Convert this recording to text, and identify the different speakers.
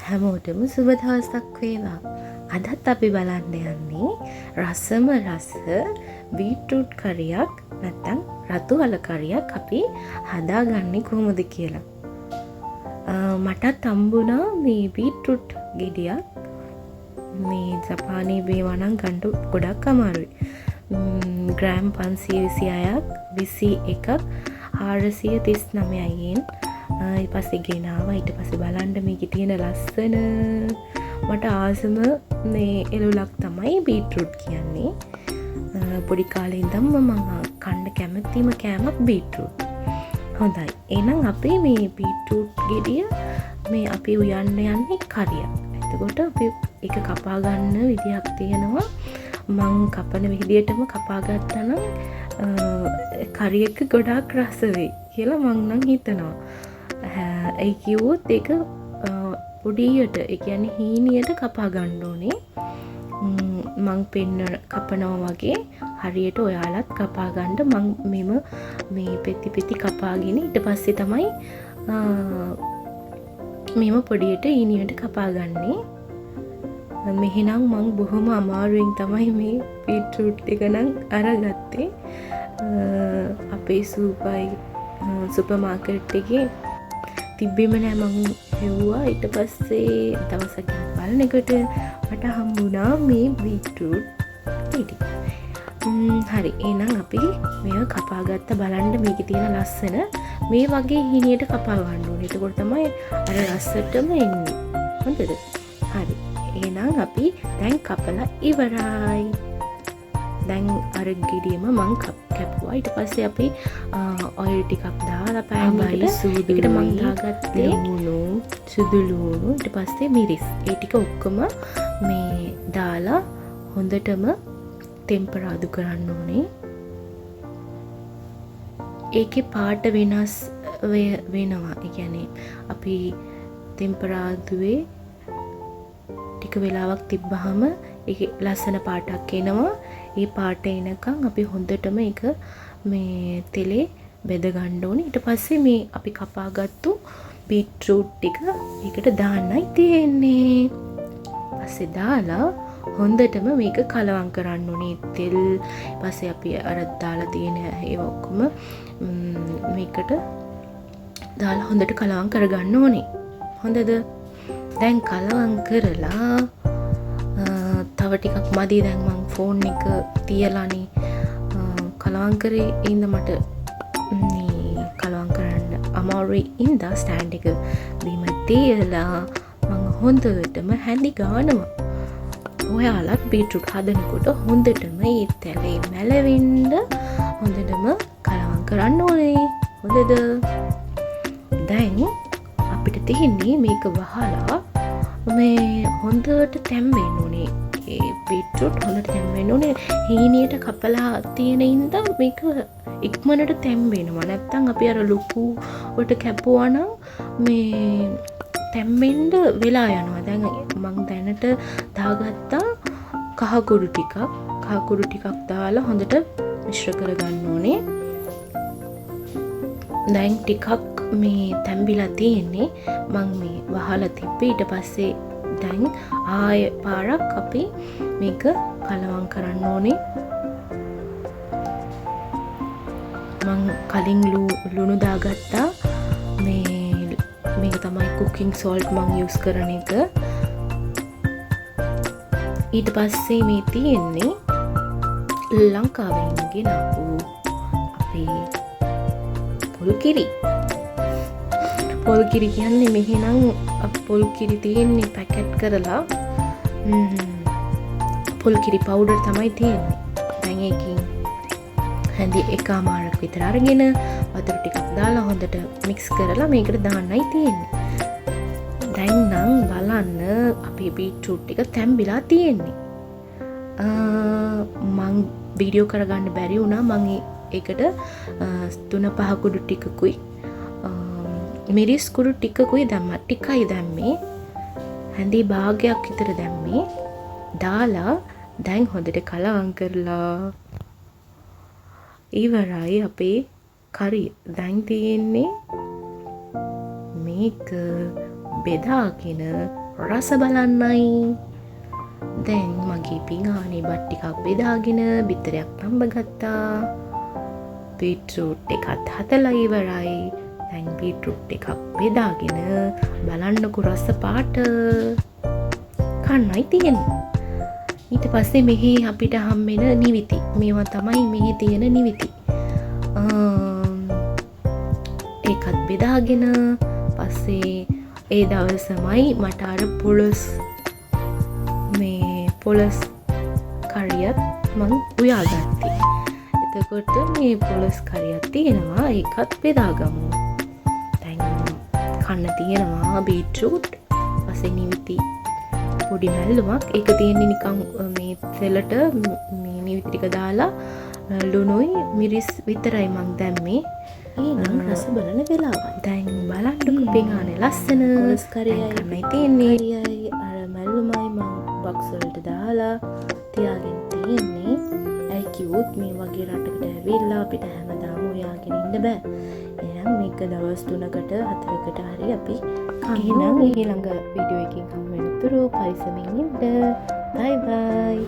Speaker 1: හැමෝටම සුබ දවසක් වේවා. අදත් අපි බලන්න යන්නේ රසම රස බීට්‍රූට් කරියක් නැත්නම් රතු අල කරියක් අපි හදාගන්නේ කොහොමද කියලා. මටත් හම්බුණා මේ බීට්‍රූට් ගෙඩියක්. මේ ජපානයේ මේවා නම් ගන්න ගොඩක් අමාරුයි. ග්‍රෑම් 526ක් 21ක් 439යින් ඊට පස්සේ ගෙනාවා. ඊට පස්සේ බලන්න මේකේ තියෙන ලස්සන මට ආසම මේ එළුලක් තමයි බීට්‍රූට් කියන්නේ. පොඩි කාලේ ඉඳන්ම මම කන්න කැමතිම කෑමක් බීට්‍රූට්. හොඳයි. එහෙනම් අපි මේ බීට්‍රූට් ගෙඩිය මේ අපි උයන්න යන්නේ කරියක්. එතකොට අපි ඒක කපා ගන්න විදියක් තියෙනවා. මං කපන විදියටම කපා ගත්තා නම් කරියක ගොඩාක් රස වෙයි කියලා මං නම් හිතනවා. ඒ කිව්වොත් ඒක පොඩියට ඒ කියන්නේ හීනියට කපා ගන්න ඕනේ. මං කපනවා වගේ හරියට ඔයාලත් කපා ගන්න. මං මේ පෙති කපාගෙන ඊට පස්සේ තමයි මෙම පොඩියට හීනියට කපා ගන්නේ. මෙහෙනම් මං බොහොම අමාරුවෙන් තමයි මේ බීට්‍රූට් එක නම් අරගත්තේ. අපේ සුපර් මාකට් එකේ තිබ්බෙම නෑ. මං හෙව්වා. ඊට පස්සේ දවසක් බලනකොට මට හම්බුණා මේ බීට්‍රූට් ගෙඩි. හරි. එහෙනම් අපි මේව කපාගත්ත. බලන්න මේකේ තියෙන ලස්සන මේ වගේ හීනියට කපා ගන්න ඕනේ. එතකොට තමයි අර රසටම එන්නේ. හොඳද? හරි. එහෙනම් අපි දැන් කපලා ඉවරයි. දැන් අර ගෙඩියම මං කැපුවා. ඊට පස්සේ අපි ඔයිල් ටිකක් දාලා පෑන් එකට මං දාගත්තේ ලුණු, සුදු ලුණු, ඊට පස්සේ මිරිස්. ඒ ටික ඔක්කොම මේ දාලා හොඳටම ටෙම්පරාදු කරන්න ඕනේ. ඒකේ පාට වෙනස් වෙනවා. ඒ කියන්නේ අපි ටෙම්පරාදුවේ ටික වෙලාවක් තිබ්බහම ඒකේ ලස්සන පාටක් එනවා. ඒ පාට එනකන් අපි හොඳටම ඒක මේ තෙලේ බෙද ගන්න ඕනේ. ඊට පස්සේ මේ අපි කපාගත්තු බීට්‍රූට් ටික ඒකට දාන්නයි තියෙන්නේ. පස්සේ දාලා හොඳටම මේක කලවම් කරන්න ඕනේ. තෙල් පස්සේ අපි අර දාලා තියෙන ඒව ඔක්කොම මේකට දාලා හොඳට කලවම් කරගන්න ඕනේ. හොඳද? දැන් කලවම් කරලා තව ටිකක් මදි. දැන් මං ෆෝන් එක තියලානේ කලවම් කරේ. ඉඳ මට මේ කලවම් කරන්න අමාරුයි. ඉඳ ස්ටෑන්ඩ් එක බීම තියලා මං හොඳටම හැඳි ගානවා. ඔයාලත් බීට්‍රූට් හදනකොට හොඳටම මේ තැලේ මැලවෙන්න හොඳටම කලවම් කරන්න ඕනේ. හොඳද? දැන් අපිට තියෙන්නේ මේක වහලා මේ හොඳට තැම්බෙන්න ඕනේ. ඒ බීට්‍රූට් හොඳට තැම්බෙන්න ඕනේ. හීනියට කපලා තියෙන ඉඳන් මේක ඉක්මනට තැම්බෙනවා. නැත්තම් අපි අර ලුකුවට කැපුවා නම් මේ තැම්බෙන්න වෙලා යනවා. දැන් මං දැනට දාගත්තා කහකුරු ටිකක් දාලා හොඳට මිශ්‍ර කරගන්න ඕනේ. දැන් ටිකක් මේ තැම්බිලා තියෙන්නේ. මං මේ වහලා තිබ්බේ. ඊට පස්සේ දැන් ආය පාරක් අපි මේක කලවම් කරන්න ඕනේ. මං කලින් ලුණු දාගත්තා. මේක තමයි කුකින් සෝල්ට් මං යූස් කරන එක. ඊට පස්සේ මේ තියෙන්නේ ලංකාවෙන් ගෙනාපු අපේ පොල් කිරි කියන්නේ මෙහෙනම් පොල් කිරි තියෙන්නේ පැකට් කරලා පොල් කිරි පවුඩර් තමයි තියෙන්නේ. දැන් ඒකින් හැඳි එකමාරක් විතර අරගෙන වතුර ටිකක් දාලා හොඳට මික්ස් කරලා මේකට දාන්නයි තියෙන්නේ. දැන් නම් බලන්න අපේ බීට්‍රූට් ටික තැම්බිලා තියෙන්නේ. මං වීඩියෝ කරගන්න බැරි වුණා. මං ඒකට 3-5 කුඩු ටිකකුයි මිරිස් කුඩු ටිකකුයි දැම්මා. ටිකයි දැම්මේ. හැඳි භාගයක් විතර දැම්මේ. දාලා දැන් හොඳට කලවම් කරලා ඉවරයි අපේ කරිය. දැන් තියෙන්නේ මේක බෙදාගෙන රස බලන්නයි. දැන් මගේ පිඟානේ බත් ටිකක් බෙදාගෙන බිත්තරයක් තම්බ ගත්තා. බීට්රූට් එකත් හදලා ඉවරයි. දැන් බීට්රූට් එකක් බෙදාගෙන බලන්නකො රස පාට කන්නයි තියෙන්නේ. ඊට පස්සේ මෙහි අපිට හම්බෙන නිවිති. මේවා තමයි මෙහි තියෙන නිවිති. ඒකත් බෙදාගෙන පස්සේ ඒ දවසමයි මට අර පොලොස් කරියත් මං උයාගත්තේ. එතකොට මේ පොලොස් කරියක් තියෙනවා. ඒකත් බෙදාගමු. දැන් කන්න තියෙනවා බීට්රූට්, පස්සේ නිවිති පොඩි මැල්ලුමක්. ඒක තියෙන්නේ නිකන් මේ තෙලට මේ නිවිති ටික දාලා ලුණුයි මිරිස් විතරයි මං දැම්මේ. එහෙනම් රස බලන වෙලාවයි. දැන් බලන්නකො පිඟානේ ලස්සන පොලොස් කරියයි තියෙන්නේ. අර මැල්ලුමයි මං බොක්ස් වලට දාලා තියාගෙන තියෙන්නේ. ඇයි කිව්වොත් මේ වගේ රටකට ඇවිල්ලා අපිට හැමදාම උයාගෙන ඉන්න බෑ. එහෙනම් මේක දවස් 3කට 4කට හරි අපි එහෙනම් ඊළඟ වීඩියෝ එකකින් හමු වෙනතුරු පරිස්සමින් ඉන්න. බයි බයි.